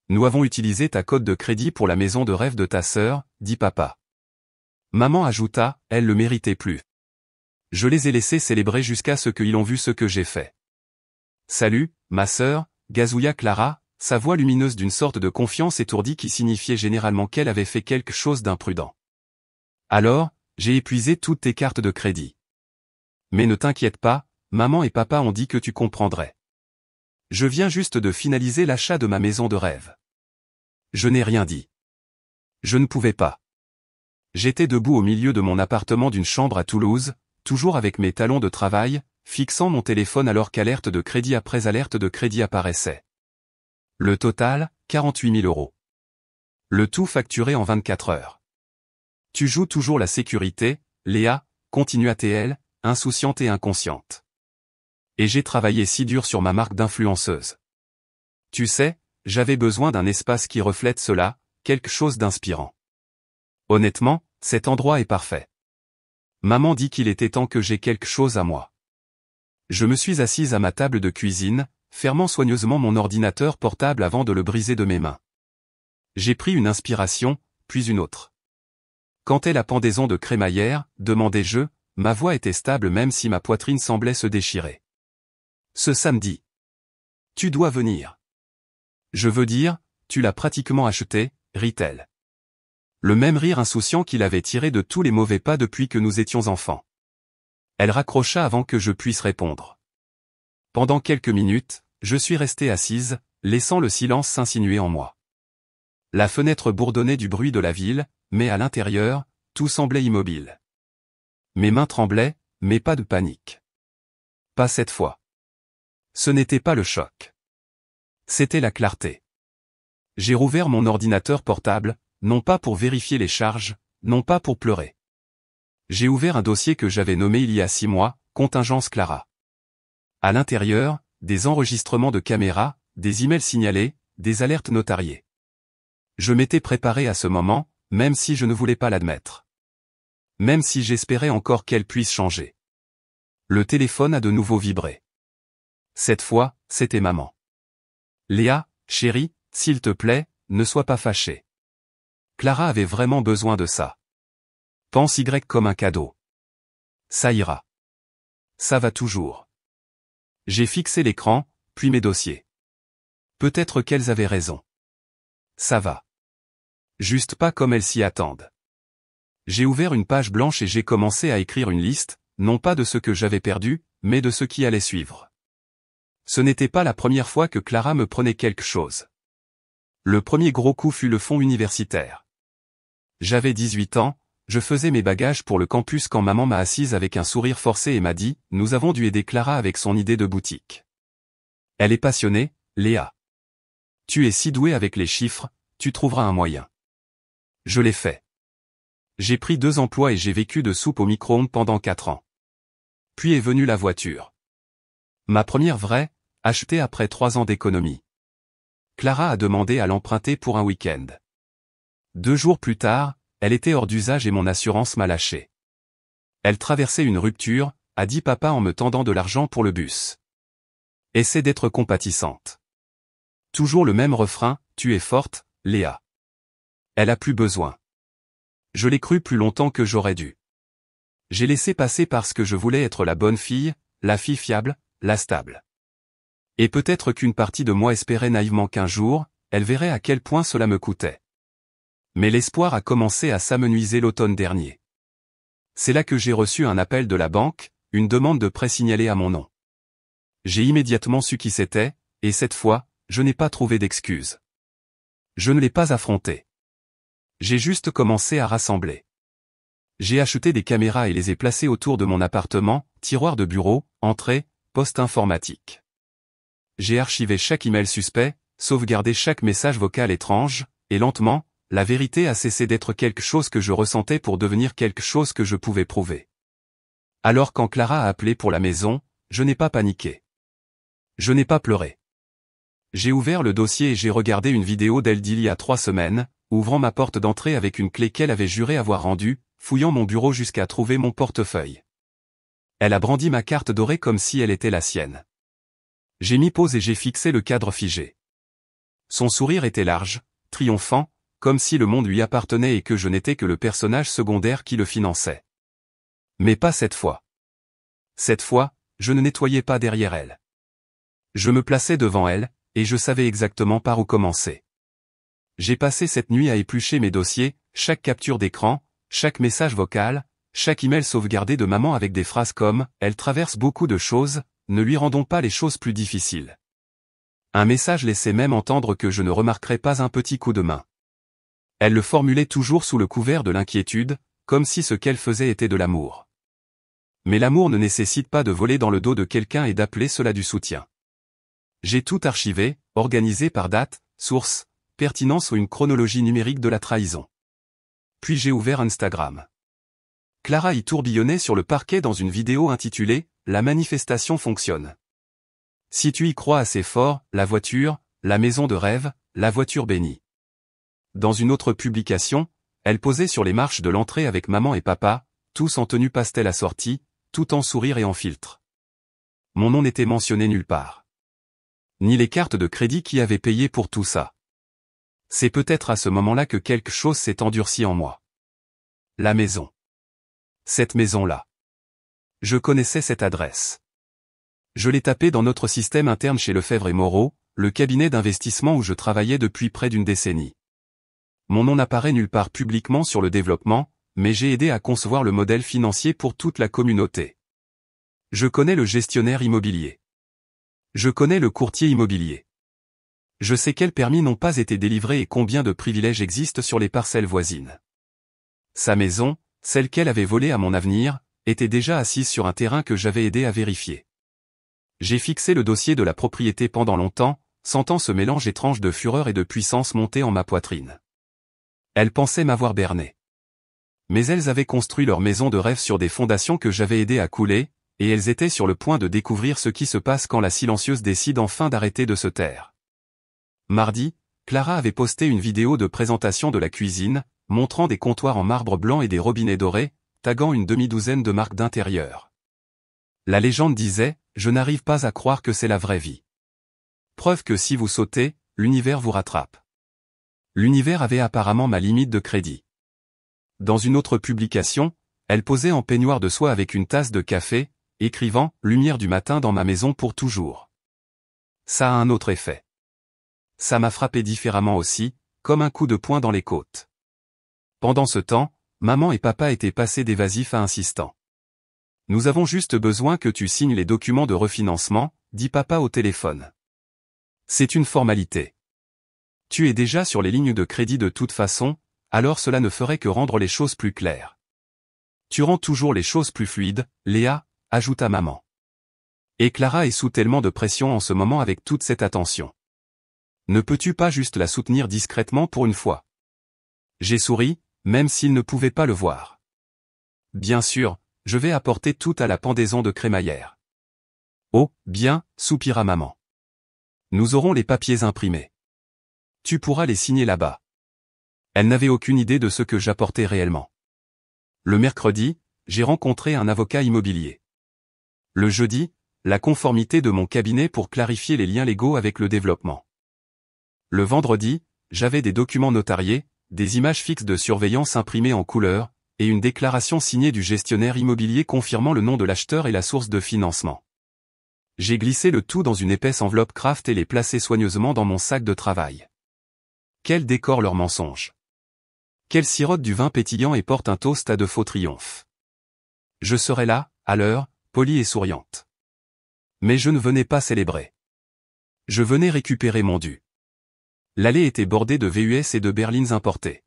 Nous avons utilisé ta code de crédit pour la maison de rêve de ta sœur, dit papa. Maman ajouta, elle le méritait plus. Je les ai laissés célébrer jusqu'à ce qu'ils ont vu ce que j'ai fait. Salut, ma sœur, gazouilla Clara, sa voix lumineuse d'une sorte de confiance étourdie qui signifiait généralement qu'elle avait fait quelque chose d'imprudent. Alors, j'ai épuisé toutes tes cartes de crédit. Mais ne t'inquiète pas, maman et papa ont dit que tu comprendrais. Je viens juste de finaliser l'achat de ma maison de rêve. Je n'ai rien dit. Je ne pouvais pas. J'étais debout au milieu de mon appartement d'une chambre à Toulouse, toujours avec mes talons de travail, fixant mon téléphone alors qu'alerte de crédit après alerte de crédit apparaissait. Le total, 48 000 €. Le tout facturé en 24 heures. Tu joues toujours la sécurité, Léa, continua-t-elle, insouciante et inconsciente. Et j'ai travaillé si dur sur ma marque d'influenceuse. Tu sais, j'avais besoin d'un espace qui reflète cela, quelque chose d'inspirant. Honnêtement, cet endroit est parfait. Maman dit qu'il était temps que j'aie quelque chose à moi. Je me suis assise à ma table de cuisine, fermant soigneusement mon ordinateur portable avant de le briser de mes mains. J'ai pris une inspiration, puis une autre. Quand est la pendaison de crémaillère, demandai-je, ma voix était stable même si ma poitrine semblait se déchirer. Ce samedi. Tu dois venir. Je veux dire, tu l'as pratiquement acheté, rit-elle. Le même rire insouciant qu'il avait tiré de tous les mauvais pas depuis que nous étions enfants. Elle raccrocha avant que je puisse répondre. Pendant quelques minutes, je suis resté assise, laissant le silence s'insinuer en moi. La fenêtre bourdonnait du bruit de la ville, mais à l'intérieur, tout semblait immobile. Mes mains tremblaient, mais pas de panique. Pas cette fois. Ce n'était pas le choc. C'était la clarté. J'ai rouvert mon ordinateur portable, non pas pour vérifier les charges, non pas pour pleurer. J'ai ouvert un dossier que j'avais nommé il y a 6 mois, Contingence Clara. À l'intérieur, des enregistrements de caméras, des emails signalés, des alertes notariées. Je m'étais préparé à ce moment, même si je ne voulais pas l'admettre. Même si j'espérais encore qu'elle puisse changer. Le téléphone a de nouveau vibré. Cette fois, c'était maman. Léa, chérie, s'il te plaît, ne sois pas fâchée. Clara avait vraiment besoin de ça. Pense Y comme un cadeau. Ça ira. Ça va toujours. J'ai fixé l'écran, puis mes dossiers. Peut-être qu'elles avaient raison. Ça va. Juste pas comme elles s'y attendent. J'ai ouvert une page blanche et j'ai commencé à écrire une liste, non pas de ce que j'avais perdu, mais de ce qui allait suivre. Ce n'était pas la première fois que Clara me prenait quelque chose. Le premier gros coup fut le fonds universitaire. J'avais 18 ans, je faisais mes bagages pour le campus quand maman m'a assise avec un sourire forcé et m'a dit « Nous avons dû aider Clara avec son idée de boutique. Elle est passionnée, Léa. Tu es si douée avec les chiffres, tu trouveras un moyen. » Je l'ai fait. J'ai pris 2 emplois et j'ai vécu de soupe au micro-ondes pendant 4 ans. Puis est venue la voiture. Ma première vraie, achetée après 3 ans d'économie. Clara a demandé à l'emprunter pour un week-end. 2 jours plus tard, elle était hors d'usage et mon assurance m'a lâché. Elle traversait une rupture, a dit papa en me tendant de l'argent pour le bus. Essaie d'être compatissante. Toujours le même refrain, tu es forte, Léa. Elle a plus besoin. Je l'ai cru plus longtemps que j'aurais dû. J'ai laissé passer parce que je voulais être la bonne fille, la fille fiable, la stable. Et peut-être qu'une partie de moi espérait naïvement qu'un jour, elle verrait à quel point cela me coûtait. Mais l'espoir a commencé à s'amenuiser l'automne dernier. C'est là que j'ai reçu un appel de la banque, une demande de prêt signalée à mon nom. J'ai immédiatement su qui c'était, et cette fois, je n'ai pas trouvé d'excuse. Je ne l'ai pas affronté. J'ai juste commencé à rassembler. J'ai acheté des caméras et les ai placées autour de mon appartement, tiroir de bureau, entrée, poste informatique. J'ai archivé chaque email suspect, sauvegardé chaque message vocal étrange, et lentement, la vérité a cessé d'être quelque chose que je ressentais pour devenir quelque chose que je pouvais prouver. Alors quand Clara a appelé pour la maison, je n'ai pas paniqué. Je n'ai pas pleuré. J'ai ouvert le dossier et j'ai regardé une vidéo d'elle d'il y a 3 semaines, ouvrant ma porte d'entrée avec une clé qu'elle avait juré avoir rendue, fouillant mon bureau jusqu'à trouver mon portefeuille. Elle a brandi ma carte dorée comme si elle était la sienne. J'ai mis pause et j'ai fixé le cadre figé. Son sourire était large, triomphant, comme si le monde lui appartenait et que je n'étais que le personnage secondaire qui le finançait. Mais pas cette fois. Cette fois, je ne nettoyais pas derrière elle. Je me plaçais devant elle, et je savais exactement par où commencer. J'ai passé cette nuit à éplucher mes dossiers, chaque capture d'écran, chaque message vocal, chaque email sauvegardé de maman avec des phrases comme « Elle traverse beaucoup de choses, ne lui rendons pas les choses plus difficiles ». Un message laissait même entendre que je ne remarquerais pas un petit coup de main. Elle le formulait toujours sous le couvert de l'inquiétude, comme si ce qu'elle faisait était de l'amour. Mais l'amour ne nécessite pas de voler dans le dos de quelqu'un et d'appeler cela du soutien. J'ai tout archivé, organisé par date, source, pertinence ou une chronologie numérique de la trahison. Puis j'ai ouvert Instagram. Clara y tourbillonnait sur le parquet dans une vidéo intitulée « La manifestation fonctionne ». Si tu y crois assez fort, la voiture, la maison de rêve, la voiture bénie. Dans une autre publication, elle posait sur les marches de l'entrée avec maman et papa, tous en tenue pastel assortie, tout en sourire et en filtre. Mon nom n'était mentionné nulle part. Ni les cartes de crédit qui avaient payé pour tout ça. C'est peut-être à ce moment-là que quelque chose s'est endurci en moi. La maison. Cette maison-là. Je connaissais cette adresse. Je l'ai tapée dans notre système interne chez Lefebvre et Moreau, le cabinet d'investissement où je travaillais depuis près d'une décennie. Mon nom n'apparaît nulle part publiquement sur le développement, mais j'ai aidé à concevoir le modèle financier pour toute la communauté. Je connais le gestionnaire immobilier. Je connais le courtier immobilier. Je sais quels permis n'ont pas été délivrés et combien de privilèges existent sur les parcelles voisines. Sa maison, celle qu'elle avait volée à mon avenir, était déjà assise sur un terrain que j'avais aidé à vérifier. J'ai fixé le dossier de la propriété pendant longtemps, sentant ce mélange étrange de fureur et de puissance monter en ma poitrine. Elles pensaient m'avoir berné. Mais elles avaient construit leur maison de rêve sur des fondations que j'avais aidé à couler, et elles étaient sur le point de découvrir ce qui se passe quand la silencieuse décide enfin d'arrêter de se taire. Mardi, Clara avait posté une vidéo de présentation de la cuisine, montrant des comptoirs en marbre blanc et des robinets dorés, taguant une demi-douzaine de marques d'intérieur. La légende disait « Je n'arrive pas à croire que c'est la vraie vie ». Preuve que si vous sautez, l'univers vous rattrape. L'univers avait apparemment ma limite de crédit. Dans une autre publication, elle posait en peignoir de soie avec une tasse de café, écrivant « Lumière du matin dans ma maison pour toujours ». Ça a un autre effet. Ça m'a frappé différemment aussi, comme un coup de poing dans les côtes. Pendant ce temps, maman et papa étaient passés d'évasifs à insistants. Nous avons juste besoin que tu signes les documents de refinancement, dit papa au téléphone. C'est une formalité. Tu es déjà sur les lignes de crédit de toute façon, alors cela ne ferait que rendre les choses plus claires. Tu rends toujours les choses plus fluides, Léa, ajouta maman. Et Clara est sous tellement de pression en ce moment avec toute cette attention. Ne peux-tu pas juste la soutenir discrètement pour une fois? J'ai souri, même s'il ne pouvait pas le voir. Bien sûr, je vais apporter tout à la pendaison de crémaillère. Oh, bien, soupira maman. Nous aurons les papiers imprimés. Tu pourras les signer là-bas. Elle n'avait aucune idée de ce que j'apportais réellement. Le mercredi, j'ai rencontré un avocat immobilier. Le jeudi, la conformité de mon cabinet pour clarifier les liens légaux avec le développement. Le vendredi, j'avais des documents notariés, des images fixes de surveillance imprimées en couleur, et une déclaration signée du gestionnaire immobilier confirmant le nom de l'acheteur et la source de financement. J'ai glissé le tout dans une épaisse enveloppe craft et les placé soigneusement dans mon sac de travail. Quel décore leur mensonge. Quelle sirote du vin pétillant et porte un toast à de faux triomphes. Je serai là, à l'heure, polie et souriante. Mais je ne venais pas célébrer. Je venais récupérer mon dû. L'allée était bordée de VUS et de berlines importées.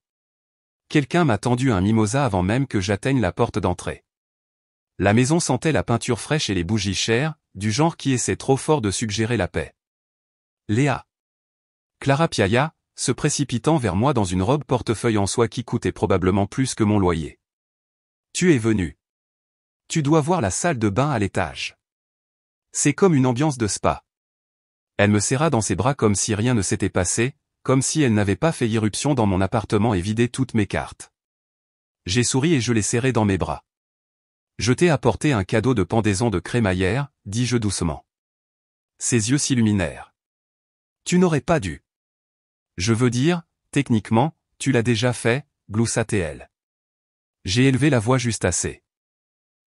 Quelqu'un m'a tendu un mimosa avant même que j'atteigne la porte d'entrée. La maison sentait la peinture fraîche et les bougies chères, du genre qui essaie trop fort de suggérer la paix. Léa. Clara piailla, se précipitant vers moi dans une robe portefeuille en soie qui coûtait probablement plus que mon loyer. Tu es venu. Tu dois voir la salle de bain à l'étage. C'est comme une ambiance de spa. Elle me serra dans ses bras comme si rien ne s'était passé, comme si elle n'avait pas fait irruption dans mon appartement et vidé toutes mes cartes. J'ai souri et je l'ai serré dans mes bras. Je t'ai apporté un cadeau de pendaison de crémaillère, dis-je doucement. Ses yeux s'illuminèrent. Tu n'aurais pas dû. Je veux dire, techniquement, tu l'as déjà fait, gloussa-t-elle. J'ai élevé la voix juste assez.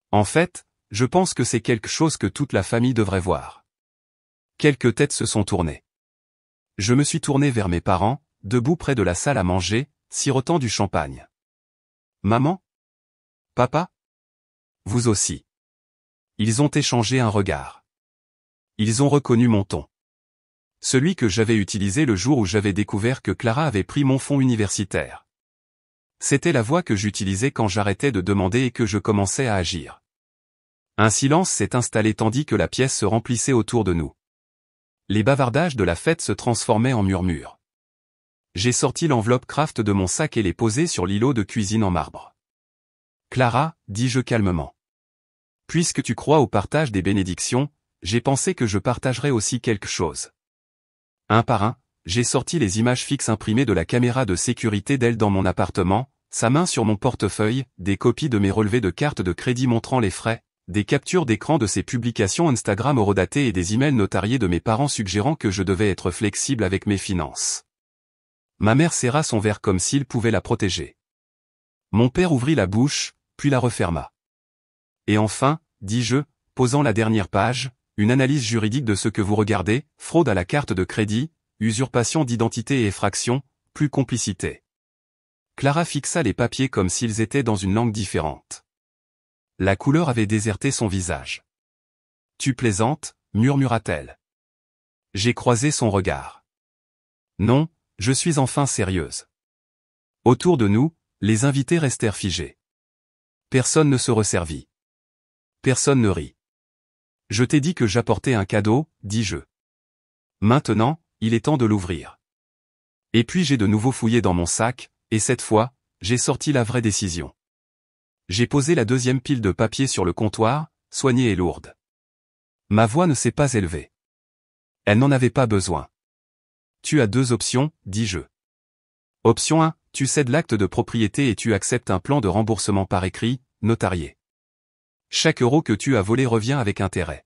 En fait, je pense que c'est quelque chose que toute la famille devrait voir. Quelques têtes se sont tournées. Je me suis tourné vers mes parents, debout près de la salle à manger, sirotant du champagne. Maman? Papa? Vous aussi. Ils ont échangé un regard. Ils ont reconnu mon ton. Celui que j'avais utilisé le jour où j'avais découvert que Clara avait pris mon fonds universitaire. C'était la voix que j'utilisais quand j'arrêtais de demander et que je commençais à agir. Un silence s'est installé tandis que la pièce se remplissait autour de nous. Les bavardages de la fête se transformaient en murmures. J'ai sorti l'enveloppe Kraft de mon sac et l'ai posée sur l'îlot de cuisine en marbre. Clara, dis-je calmement. Puisque tu crois au partage des bénédictions, j'ai pensé que je partagerais aussi quelque chose. Un par un, j'ai sorti les images fixes imprimées de la caméra de sécurité d'elle dans mon appartement, sa main sur mon portefeuille, des copies de mes relevés de cartes de crédit montrant les frais, des captures d'écran de ses publications Instagram horodatées et des emails notariés de mes parents suggérant que je devais être flexible avec mes finances. Ma mère serra son verre comme s'il pouvait la protéger. Mon père ouvrit la bouche, puis la referma. Et enfin, dis-je, posant la dernière page, une analyse juridique de ce que vous regardez, fraude à la carte de crédit, usurpation d'identité et effraction, plus complicité. Clara fixa les papiers comme s'ils étaient dans une langue différente. La couleur avait déserté son visage. Tu plaisantes, murmura-t-elle. J'ai croisé son regard. Non, je suis enfin sérieuse. Autour de nous, les invités restèrent figés. Personne ne se resservit. Personne ne rit. Je t'ai dit que j'apportais un cadeau, dis-je. Maintenant, il est temps de l'ouvrir. Et puis j'ai de nouveau fouillé dans mon sac, et cette fois, j'ai sorti la vraie décision. J'ai posé la deuxième pile de papier sur le comptoir, soignée et lourde. Ma voix ne s'est pas élevée. Elle n'en avait pas besoin. Tu as deux options, dis-je. Option 1, tu cèdes l'acte de propriété et tu acceptes un plan de remboursement par écrit, notarié. Chaque euro que tu as volé revient avec intérêt.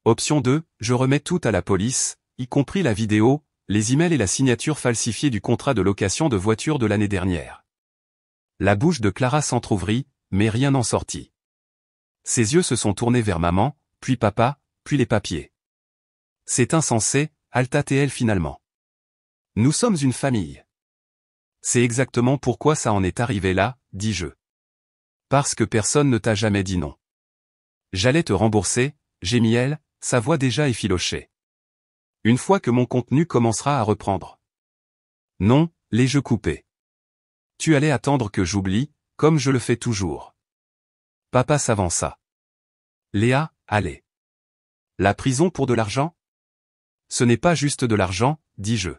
Option 2, je remets tout à la police, y compris la vidéo, les emails et la signature falsifiée du contrat de location de voiture de l'année dernière. La bouche de Clara s'entr'ouvrit, mais rien n'en sortit. Ses yeux se sont tournés vers maman, puis papa, puis les papiers. C'est insensé, halta-t-elle finalement. Nous sommes une famille. C'est exactement pourquoi ça en est arrivé là, dis-je. Parce que personne ne t'a jamais dit non. J'allais te rembourser, gémit-elle, sa voix déjà effilochée. Une fois que mon contenu commencera à reprendre. Non, l'ai-je coupé. Tu allais attendre que j'oublie, comme je le fais toujours. Papa s'avança. Léa, allez. La prison pour de l'argent? Ce n'est pas juste de l'argent, dis-je.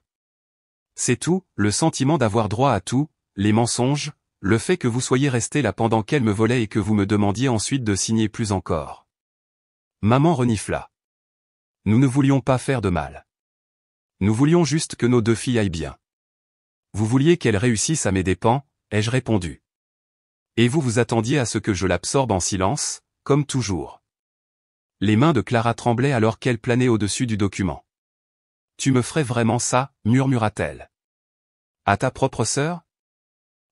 C'est tout, le sentiment d'avoir droit à tout, les mensonges, le fait que vous soyez resté là pendant qu'elle me volait et que vous me demandiez ensuite de signer plus encore. Maman renifla. Nous ne voulions pas faire de mal. Nous voulions juste que nos deux filles aillent bien. Vous vouliez qu'elles réussissent à mes dépens, ai-je répondu. Et vous vous attendiez à ce que je l'absorbe en silence, comme toujours. Les mains de Clara tremblaient alors qu'elle planait au-dessus du document. Tu me ferais vraiment ça, murmura-t-elle. À ta propre sœur?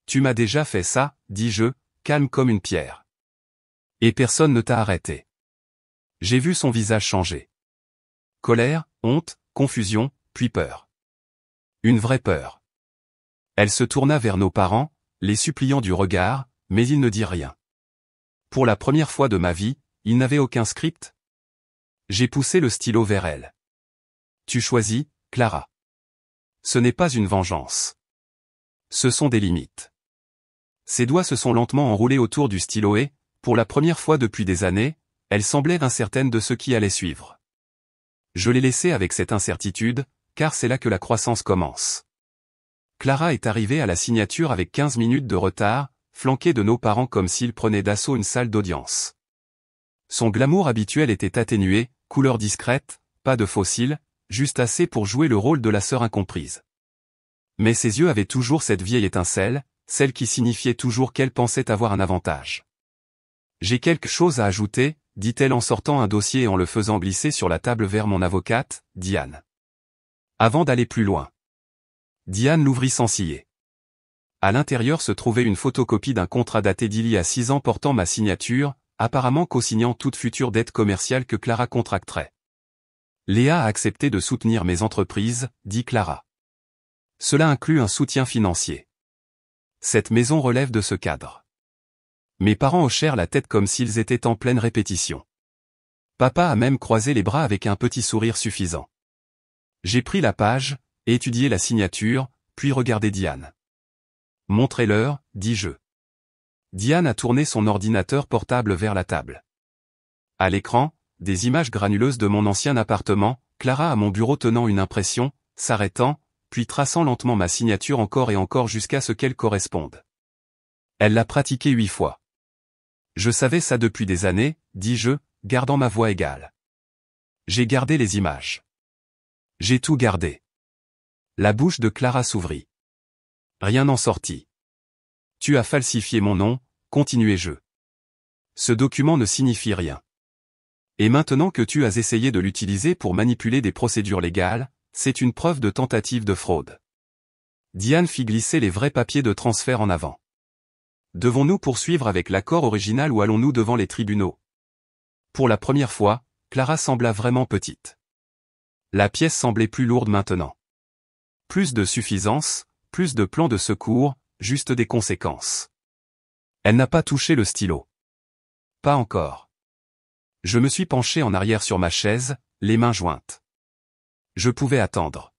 Tu m'as déjà fait ça, dis-je, calme comme une pierre. Et personne ne t'a arrêté. J'ai vu son visage changer. Colère, honte, confusion, puis peur. Une vraie peur. Elle se tourna vers nos parents, les suppliant du regard, mais ils ne dirent rien. Pour la première fois de ma vie, ils n'avaient aucun script. J'ai poussé le stylo vers elle. Tu choisis, Clara. Ce n'est pas une vengeance. Ce sont des limites. Ses doigts se sont lentement enroulés autour du stylo et, pour la première fois depuis des années, elle semblait incertaine de ce qui allait suivre. Je l'ai laissée avec cette incertitude, car c'est là que la croissance commence. Clara est arrivée à la signature avec 15 minutes de retard, flanquée de nos parents comme s'ils prenaient d'assaut une salle d'audience. Son glamour habituel était atténué, couleur discrète, pas de fossiles, juste assez pour jouer le rôle de la sœur incomprise. Mais ses yeux avaient toujours cette vieille étincelle, celle qui signifiait toujours qu'elle pensait avoir un avantage. J'ai quelque chose à ajouter, dit-elle en sortant un dossier et en le faisant glisser sur la table vers mon avocate, Diane. Avant d'aller plus loin. Diane l'ouvrit sans ciller. À l'intérieur se trouvait une photocopie d'un contrat daté d'il y a 6 ans portant ma signature, apparemment co-signant toute future dette commerciale que Clara contracterait. Léa a accepté de soutenir mes entreprises, dit Clara. Cela inclut un soutien financier. Cette maison relève de ce cadre. Mes parents hochèrent la tête comme s'ils étaient en pleine répétition. Papa a même croisé les bras avec un petit sourire suffisant. J'ai pris la page, étudié la signature, puis regardé Diane. Montrez-leur, dis-je. Diane a tourné son ordinateur portable vers la table. À l'écran, des images granuleuses de mon ancien appartement, Clara à mon bureau tenant une impression, s'arrêtant, puis traçant lentement ma signature encore et encore jusqu'à ce qu'elle corresponde. Elle l'a pratiqué 8 fois. Je savais ça depuis des années, dis-je, gardant ma voix égale. J'ai gardé les images. J'ai tout gardé. La bouche de Clara s'ouvrit. Rien n'en sortit. Tu as falsifié mon nom, continuai-je. Ce document ne signifie rien. Et maintenant que tu as essayé de l'utiliser pour manipuler des procédures légales, c'est une preuve de tentative de fraude. Diane fit glisser les vrais papiers de transfert en avant. Devons-nous poursuivre avec l'accord original ou allons-nous devant les tribunaux? Pour la première fois, Clara sembla vraiment petite. La pièce semblait plus lourde maintenant. Plus de suffisance, plus de plans de secours, juste des conséquences. Elle n'a pas touché le stylo. Pas encore. Je me suis penché en arrière sur ma chaise, les mains jointes. Je pouvais attendre.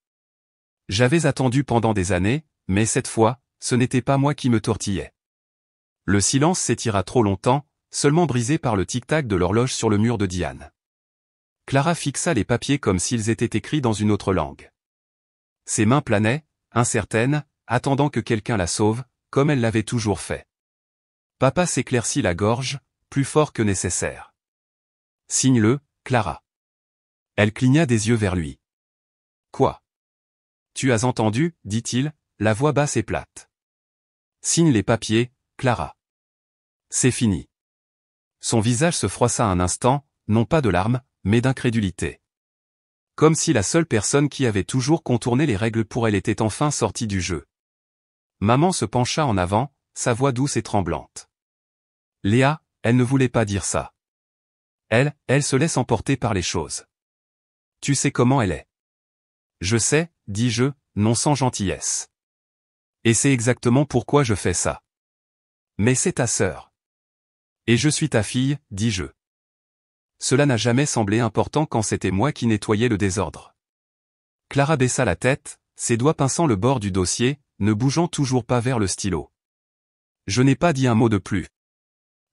J'avais attendu pendant des années, mais cette fois, ce n'était pas moi qui me tortillais. Le silence s'étira trop longtemps, seulement brisé par le tic-tac de l'horloge sur le mur de Diane. Clara fixa les papiers comme s'ils étaient écrits dans une autre langue. Ses mains planaient, incertaines, attendant que quelqu'un la sauve, comme elle l'avait toujours fait. Papa s'éclaircit la gorge, plus fort que nécessaire. Signe-le, Clara. Elle cligna des yeux vers lui. Quoi? Tu as entendu, dit-il, la voix basse et plate. Signe les papiers, Clara. C'est fini. Son visage se froissa un instant, non pas de larmes, mais d'incrédulité. Comme si la seule personne qui avait toujours contourné les règles pour elle était enfin sortie du jeu. Maman se pencha en avant, sa voix douce et tremblante. Léa, elle ne voulait pas dire ça. Elle se laisse emporter par les choses. Tu sais comment elle est. Je sais, dis-je, non sans gentillesse. Et c'est exactement pourquoi je fais ça. Mais c'est ta sœur. Et je suis ta fille, dis-je. Cela n'a jamais semblé important quand c'était moi qui nettoyais le désordre. Clara baissa la tête, ses doigts pinçant le bord du dossier, ne bougeant toujours pas vers le stylo. Je n'ai pas dit un mot de plus.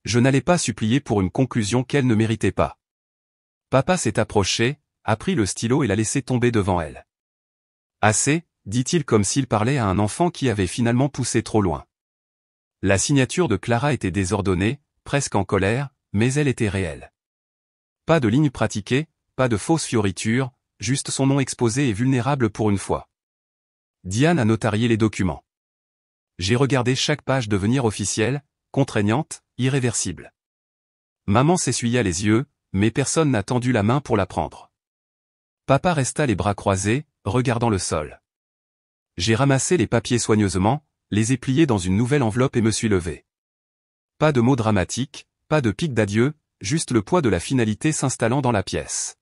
Je n'allais pas supplier pour une conclusion qu'elle ne méritait pas. Papa s'est approché, a pris le stylo et l'a laissé tomber devant elle. Assez, dit-il comme s'il parlait à un enfant qui avait finalement poussé trop loin. La signature de Clara était désordonnée, presque en colère, mais elle était réelle. Pas de ligne pratiquée, pas de fausses fioritures, juste son nom exposé et vulnérable pour une fois. Diane a notarié les documents. J'ai regardé chaque page devenir officielle, contraignante, irréversible. Maman s'essuya les yeux, mais personne n'a tendu la main pour la prendre. Papa resta les bras croisés, regardant le sol. J'ai ramassé les papiers soigneusement, les ai pliés dans une nouvelle enveloppe et me suis levé. Pas de mots dramatiques, pas de pic d'adieu, juste le poids de la finalité s'installant dans la pièce.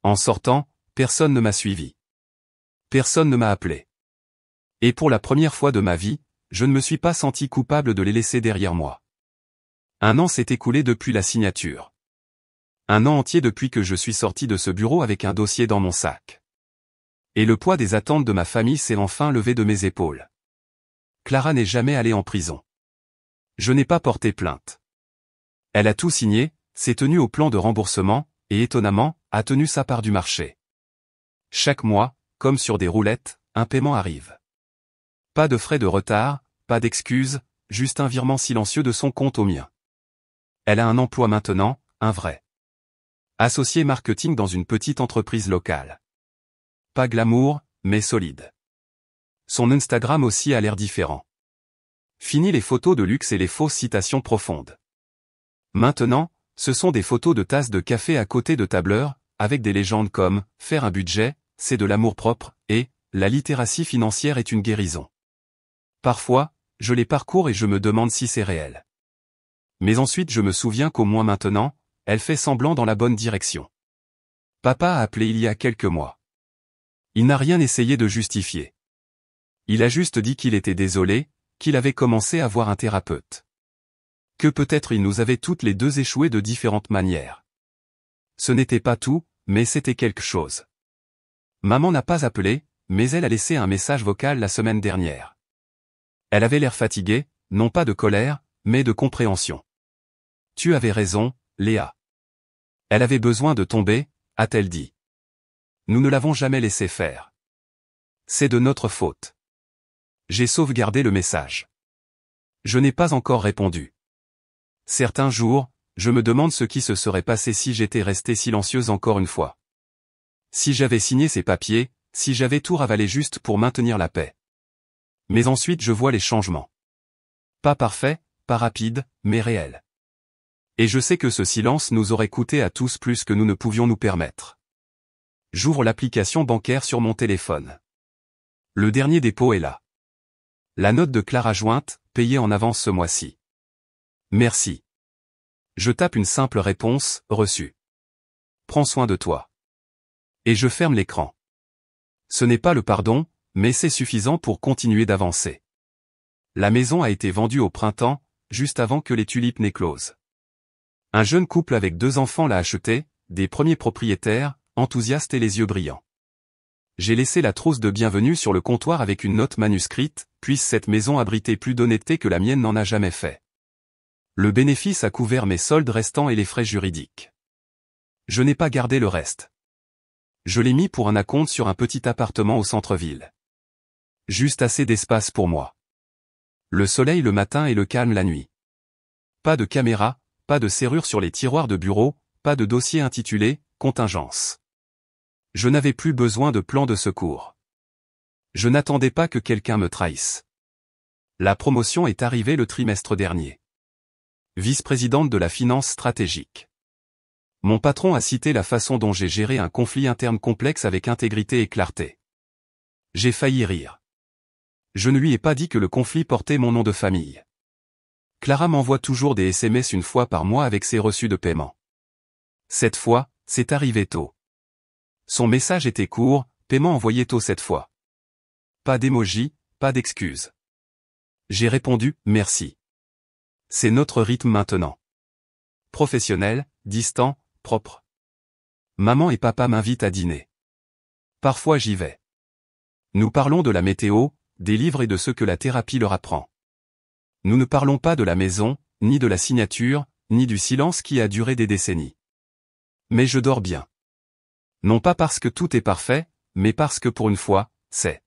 En sortant, personne ne m'a suivi. Personne ne m'a appelé. Et pour la première fois de ma vie, je ne me suis pas senti coupable de les laisser derrière moi. Un an s'est écoulé depuis la signature. Un an entier depuis que je suis sorti de ce bureau avec un dossier dans mon sac. Et le poids des attentes de ma famille s'est enfin levé de mes épaules. Clara n'est jamais allée en prison. Je n'ai pas porté plainte. Elle a tout signé, s'est tenue au plan de remboursement, et étonnamment, a tenu sa part du marché. Chaque mois, comme sur des roulettes, un paiement arrive. Pas de frais de retard, pas d'excuses, juste un virement silencieux de son compte au mien. Elle a un emploi maintenant, un vrai. Associé marketing dans une petite entreprise locale. Pas glamour, mais solide. Son Instagram aussi a l'air différent. Fini les photos de luxe et les fausses citations profondes. Maintenant, ce sont des photos de tasses de café à côté de tableurs, avec des légendes comme « faire un budget, c'est de l'amour-propre » et la littératie financière est une guérison. Parfois, je les parcours et je me demande si c'est réel. Mais ensuite je me souviens qu'au moins maintenant, elle fait semblant dans la bonne direction. Papa a appelé il y a quelques mois. Il n'a rien essayé de justifier. Il a juste dit qu'il était désolé, qu'il avait commencé à voir un thérapeute. Que peut-être il nous avait toutes les deux échoué de différentes manières. Ce n'était pas tout, mais c'était quelque chose. Maman n'a pas appelé, mais elle a laissé un message vocal la semaine dernière. Elle avait l'air fatiguée, non pas de colère, mais de compréhension. Tu avais raison, Léa. Elle avait besoin de tomber, a-t-elle dit. Nous ne l'avons jamais laissé faire. C'est de notre faute. J'ai sauvegardé le message. Je n'ai pas encore répondu. Certains jours, je me demande ce qui se serait passé si j'étais restée silencieuse encore une fois. Si j'avais signé ces papiers, si j'avais tout ravalé juste pour maintenir la paix. Mais ensuite je vois les changements. Pas parfaits, pas rapides, mais réels. Et je sais que ce silence nous aurait coûté à tous plus que nous ne pouvions nous permettre. J'ouvre l'application bancaire sur mon téléphone. Le dernier dépôt est là. La note de Clara jointe, payée en avance ce mois-ci. Merci. Je tape une simple réponse, reçue. Prends soin de toi. Et je ferme l'écran. Ce n'est pas le pardon, mais c'est suffisant pour continuer d'avancer. La maison a été vendue au printemps, juste avant que les tulipes n'éclosent. Un jeune couple avec 2 enfants l'a achetée, des premiers propriétaires, enthousiastes et les yeux brillants. J'ai laissé la trousse de bienvenue sur le comptoir avec une note manuscrite, puisse cette maison abriter plus d'honnêteté que la mienne n'en a jamais fait. Le bénéfice a couvert mes soldes restants et les frais juridiques. Je n'ai pas gardé le reste. Je l'ai mis pour un acompte sur un petit appartement au centre-ville. Juste assez d'espace pour moi. Le soleil le matin et le calme la nuit. Pas de caméra, pas de serrure sur les tiroirs de bureau, pas de dossier intitulé « Contingence ». Je n'avais plus besoin de plan de secours. Je n'attendais pas que quelqu'un me trahisse. La promotion est arrivée le trimestre dernier. Vice-présidente de la finance stratégique. Mon patron a cité la façon dont j'ai géré un conflit interne complexe avec intégrité et clarté. J'ai failli rire. Je ne lui ai pas dit que le conflit portait mon nom de famille. Clara m'envoie toujours des SMS une fois par mois avec ses reçus de paiement. Cette fois, c'est arrivé tôt. Son message était court, paiement envoyé tôt cette fois. Pas d'émoji, pas d'excuses. J'ai répondu, merci. C'est notre rythme maintenant. Professionnel, distant, propre. Maman et papa m'invitent à dîner. Parfois j'y vais. Nous parlons de la météo, des livres et de ce que la thérapie leur apprend. Nous ne parlons pas de la maison, ni de la signature, ni du silence qui a duré des décennies. Mais je dors bien. Non pas parce que tout est parfait, mais parce que pour une fois, c'est